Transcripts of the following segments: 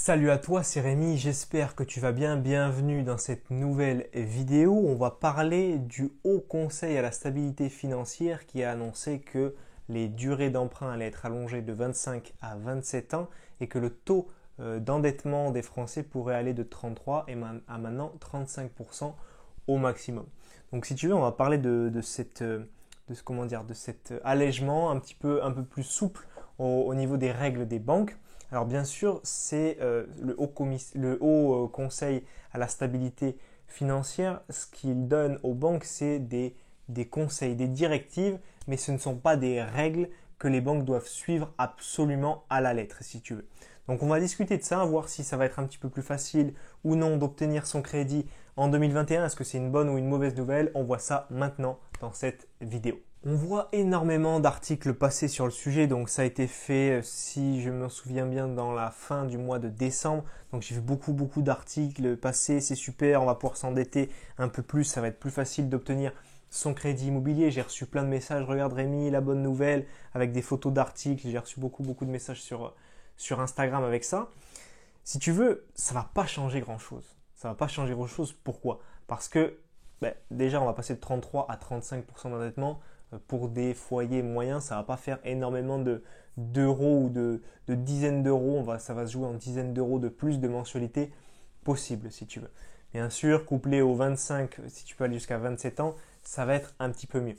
Salut à toi, c'est Rémi, j'espère que tu vas bien. Bienvenue dans cette nouvelle vidéo. On va parler du Haut Conseil à la stabilité financière qui a annoncé que les durées d'emprunt allaient être allongées de 25 à 27 ans et que le taux d'endettement des Français pourrait aller de 33 à maintenant 35% au maximum. Donc si tu veux, on va parler de cet allègement un peu plus souple au niveau des règles des banques. Alors bien sûr, c'est le haut conseil à la stabilité financière. Ce qu'il donne aux banques, c'est des conseils, des directives, mais ce ne sont pas des règles que les banques doivent suivre absolument à la lettre, si tu veux. Donc on va discuter de ça, voir si ça va être un petit peu plus facile ou non d'obtenir son crédit en 2021. Est-ce que c'est une bonne ou une mauvaise nouvelle? On voit ça maintenant dans cette vidéo. On voit énormément d'articles passer sur le sujet, donc ça a été fait, si je me souviens bien, dans la fin du mois de décembre. Donc j'ai vu beaucoup d'articles passer, c'est super, on va pouvoir s'endetter un peu plus, ça va être plus facile d'obtenir son crédit immobilier. J'ai reçu plein de messages, regarde Rémi, la bonne nouvelle, avec des photos d'articles, j'ai reçu beaucoup de messages sur Instagram avec ça. Si tu veux, ça va pas changer grand-chose. Ça va pas changer grand-chose, pourquoi? Parce que déjà on va passer de 33 à 35% d'endettement. Pour des foyers moyens, ça ne va pas faire énormément d'euros ou de dizaines d'euros. Ça va se jouer en dizaines d'euros de plus de mensualité possible, si tu veux. Bien sûr, couplé aux 25, si tu peux aller jusqu'à 27 ans, ça va être un petit peu mieux.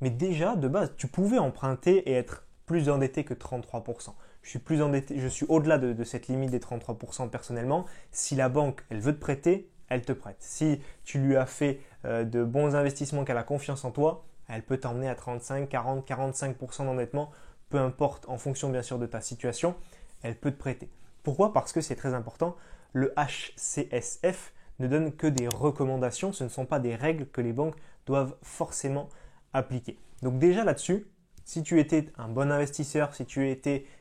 Mais déjà, de base, tu pouvais emprunter et être plus endetté que 33%. Je suis plus endetté, je suis au-delà de cette limite des 33% personnellement. Si la banque, elle veut te prêter, elle te prête. Si tu lui as fait de bons investissements, qu'elle a confiance en toi, elle peut t'emmener à 35, 40, 45% d'endettement, peu importe, en fonction bien sûr de ta situation, elle peut te prêter. Pourquoi? Parce que c'est très important, le HCSF ne donne que des recommandations, ce ne sont pas des règles que les banques doivent forcément appliquer. Donc déjà là-dessus, si tu étais un bon investisseur, si tu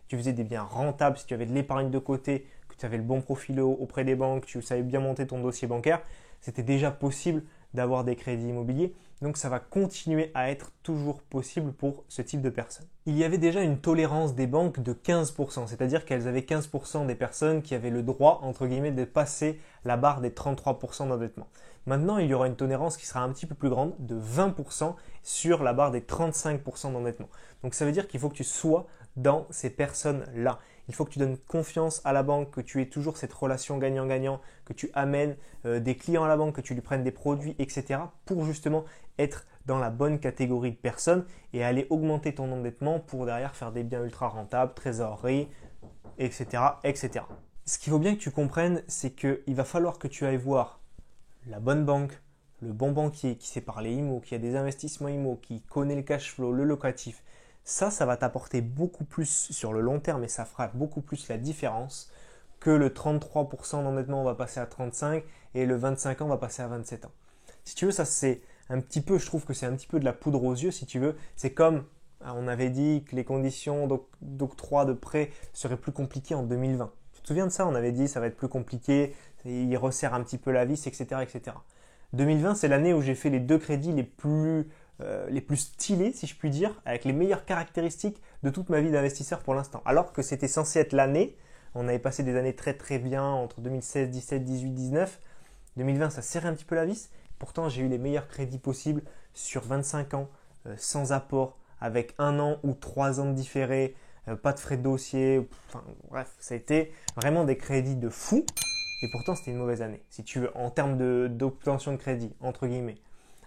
faisais des biens rentables, si tu avais de l'épargne de côté, que tu avais le bon profil auprès des banques, tu savais bien monter ton dossier bancaire, c'était déjà possible d'avoir des crédits immobiliers. Donc ça va continuer à être toujours possible pour ce type de personnes. Il y avait déjà une tolérance des banques de 15%, c'est-à-dire qu'elles avaient 15% des personnes qui avaient le droit, entre guillemets, de passer la barre des 33% d'endettement. Maintenant, il y aura une tolérance qui sera un petit peu plus grande, de 20% sur la barre des 35% d'endettement. Donc ça veut dire qu'il faut que tu sois dans ces personnes-là. Il faut que tu donnes confiance à la banque, que tu aies toujours cette relation gagnant-gagnant, que tu amènes des clients à la banque, que tu lui prennes des produits, etc. pour justement être dans la bonne catégorie de personnes et aller augmenter ton endettement pour derrière faire des biens ultra rentables, trésorerie, etc. etc. Ce qu'il faut bien que tu comprennes, c'est qu'il va falloir que tu ailles voir la bonne banque, le bon banquier qui sait parler IMO, qui a des investissements IMO, qui connaît le cash flow, le locatif. Ça va t'apporter beaucoup plus sur le long terme et ça fera beaucoup plus la différence que le 33% d'endettement on va passer à 35 et le 25 ans on va passer à 27 ans. Si tu veux, ça c'est un petit peu, je trouve que c'est un petit peu de la poudre aux yeux si tu veux. C'est comme on avait dit que les conditions d'octroi de prêt seraient plus compliquées en 2020. Tu te souviens de ça? On avait dit ça va être plus compliqué, il resserre un petit peu la vis, etc. etc. 2020, c'est l'année où j'ai fait les deux crédits les plus stylés, si je puis dire, avec les meilleures caractéristiques de toute ma vie d'investisseur pour l'instant. Alors que c'était censé être l'année, on avait passé des années très bien entre 2016, 17, 18, 19. 2020, ça serrait un petit peu la vis. Pourtant, j'ai eu les meilleurs crédits possibles sur 25 ans, sans apport, avec 1 an ou 3 ans de différé, pas de frais de dossier. Enfin, bref, ça a été vraiment des crédits de fou. Et pourtant, c'était une mauvaise année, si tu veux, en termes d'obtention de crédit, entre guillemets.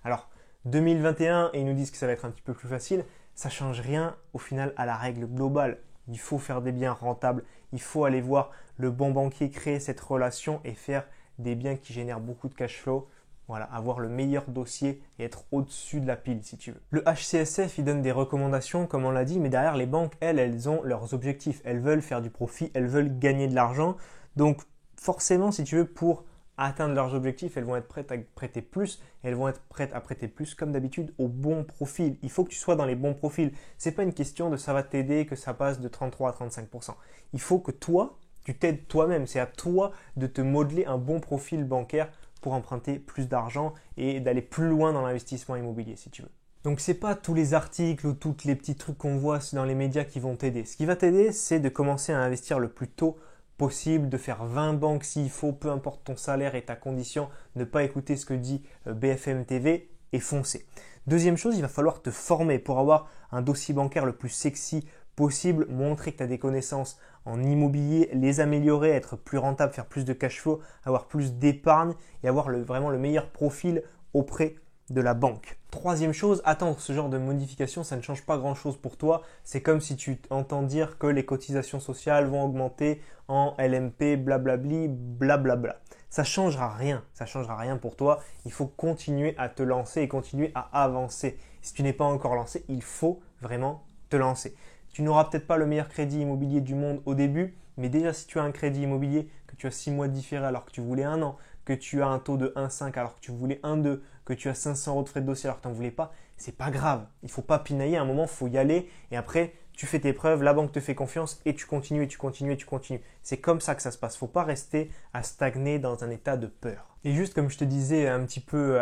Alors, 2021, et ils nous disent que ça va être un petit peu plus facile, ça ne change rien au final à la règle globale. Il faut faire des biens rentables, il faut aller voir le bon banquier, créer cette relation et faire des biens qui génèrent beaucoup de cash flow. Voilà, avoir le meilleur dossier et être au-dessus de la pile si tu veux. Le HCSF, il donne des recommandations comme on l'a dit, mais derrière les banques, elles ont leurs objectifs. Elles veulent faire du profit, elles veulent gagner de l'argent. Donc forcément, si tu veux, pour atteindre leurs objectifs, elles vont être prêtes à prêter plus et elles vont être prêtes à prêter plus comme d'habitude au bon profil. Il faut que tu sois dans les bons profils. Ce n'est pas une question de ça va t'aider que ça passe de 33 à 35%. Il faut que toi, tu t'aides toi-même. C'est à toi de te modeler un bon profil bancaire pour emprunter plus d'argent et d'aller plus loin dans l'investissement immobilier si tu veux. Donc ce n'est pas tous les articles ou tous les petits trucs qu'on voit dans les médias qui vont t'aider. Ce qui va t'aider, c'est de commencer à investir le plus tôt possible de faire 20 banques s'il faut, peu importe ton salaire et ta condition, ne pas écouter ce que dit BFM TV et foncer. Deuxième chose, il va falloir te former pour avoir un dossier bancaire le plus sexy possible, montrer que tu as des connaissances en immobilier, les améliorer, être plus rentable, faire plus de cash flow, avoir plus d'épargne et avoir vraiment le meilleur profil auprès de la banque. Troisième chose, attendre ce genre de modification, ça ne change pas grand-chose pour toi. C'est comme si tu entends dire que les cotisations sociales vont augmenter en LMP, blablabli, blablabla. Ça ne changera rien, pour toi. Il faut continuer à te lancer et continuer à avancer. Si tu n'es pas encore lancé, il faut vraiment te lancer. Tu n'auras peut-être pas le meilleur crédit immobilier du monde au début, mais déjà si tu as un crédit immobilier, que tu as 6 mois de différé alors que tu voulais 1 an, que tu as un taux de 1,5 alors que tu voulais 1,2, que tu as 500 € de frais de dossier alors que tu n'en voulais pas, c'est pas grave. Il ne faut pas pinailler, à un moment, il faut y aller et après, tu fais tes preuves, la banque te fait confiance et tu continues et tu continues et tu continues. C'est comme ça que ça se passe. Il ne faut pas rester à stagner dans un état de peur. Et juste comme je te disais un petit peu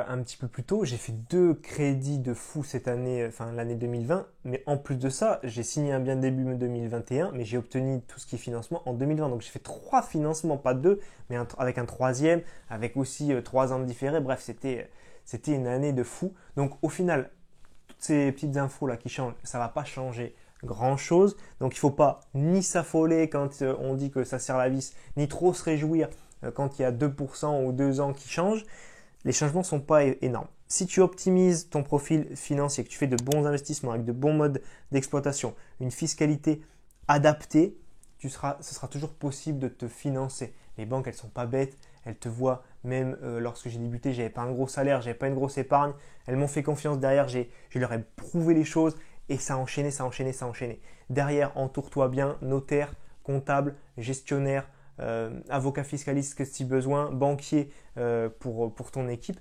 plus tôt, j'ai fait 2 crédits de fou cette année, l'année 2020. Mais en plus de ça, j'ai signé un bien début 2021, mais j'ai obtenu tout ce qui est financement en 2020. Donc j'ai fait 3 financements, pas 2, mais avec un 3e, avec aussi 3 ans de différé. Bref, c'était une année de fou. Donc au final, toutes ces petites infos là qui changent, ça ne va pas changer grand chose. Donc il ne faut pas ni s'affoler quand on dit que ça serre la vis, ni trop se réjouir quand il y a 2% ou 2 ans qui changent. Les changements ne sont pas énormes. Si tu optimises ton profil financier, que tu fais de bons investissements avec de bons modes d'exploitation, une fiscalité adaptée, ce sera toujours possible de te financer. Les banques, elles ne sont pas bêtes. Elles te voient, même lorsque j'ai débuté, je n'avais pas un gros salaire, je n'avais pas une grosse épargne. Elles m'ont fait confiance derrière, je leur ai prouvé les choses. Et ça a enchaîné. Derrière, entoure-toi bien, notaire, comptable, gestionnaire, avocat fiscaliste si besoin, banquier pour ton équipe.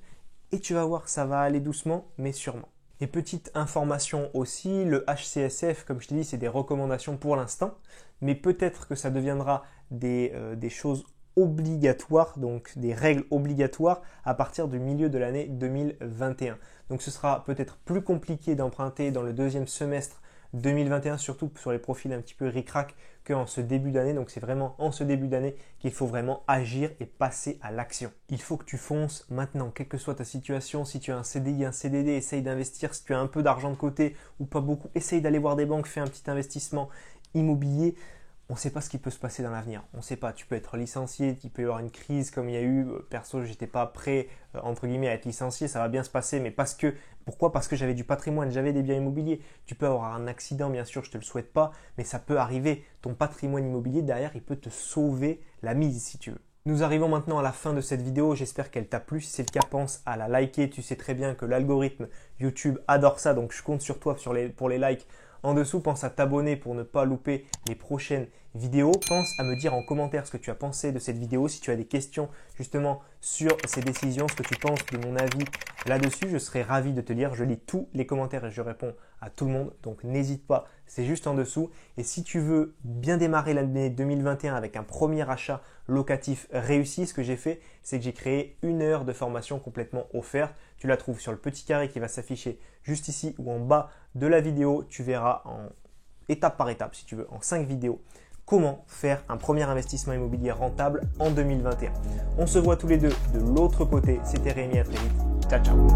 Et tu vas voir, ça va aller doucement, mais sûrement. Et petite information aussi, le HCSF, comme je t'ai dit, c'est des recommandations pour l'instant. Mais peut-être que ça deviendra des choses obligatoires, donc des règles obligatoires à partir du milieu de l'année 2021. Donc ce sera peut-être plus compliqué d'emprunter dans le deuxième semestre 2021, surtout sur les profils un petit peu ric-rac qu'en ce début d'année. Donc c'est vraiment en ce début d'année qu'il faut vraiment agir et passer à l'action. Il faut que tu fonces maintenant, quelle que soit ta situation. Si tu as un CDI, un CDD, essaye d'investir. Si tu as un peu d'argent de côté ou pas beaucoup, essaye d'aller voir des banques, fais un petit investissement immobilier. On ne sait pas ce qui peut se passer dans l'avenir. On ne sait pas. Tu peux être licencié, il peut y avoir une crise comme il y a eu. Perso, je n'étais pas prêt, entre guillemets, à être licencié. Ça va bien se passer, mais pourquoi ? Parce que j'avais du patrimoine, j'avais des biens immobiliers. Tu peux avoir un accident, bien sûr, je ne te le souhaite pas, mais ça peut arriver. Ton patrimoine immobilier, derrière, il peut te sauver la mise, si tu veux. Nous arrivons maintenant à la fin de cette vidéo. J'espère qu'elle t'a plu. Si c'est le cas, pense à la liker. Tu sais très bien que l'algorithme YouTube adore ça, donc je compte sur toi pour les likes. En dessous, pense à t'abonner pour ne pas louper les prochaines vidéos. Pense à me dire en commentaire ce que tu as pensé de cette vidéo. Si tu as des questions justement sur ces décisions, ce que tu penses de mon avis là-dessus, je serai ravi de te lire. Je lis tous les commentaires et je réponds à tout le monde. Donc n'hésite pas, c'est juste en dessous. Et si tu veux bien démarrer l'année 2021 avec un premier achat locatif réussi, ce que j'ai fait, c'est que j'ai créé 1 heure de formation complètement offerte. Tu la trouves sur le petit carré qui va s'afficher juste ici ou en bas de la vidéo. Tu verras en étape par étape, si tu veux, en 5 vidéos, comment faire un premier investissement immobilier rentable en 2021. On se voit tous les deux de l'autre côté. C'était Rémi, à très vite. Ciao, ciao.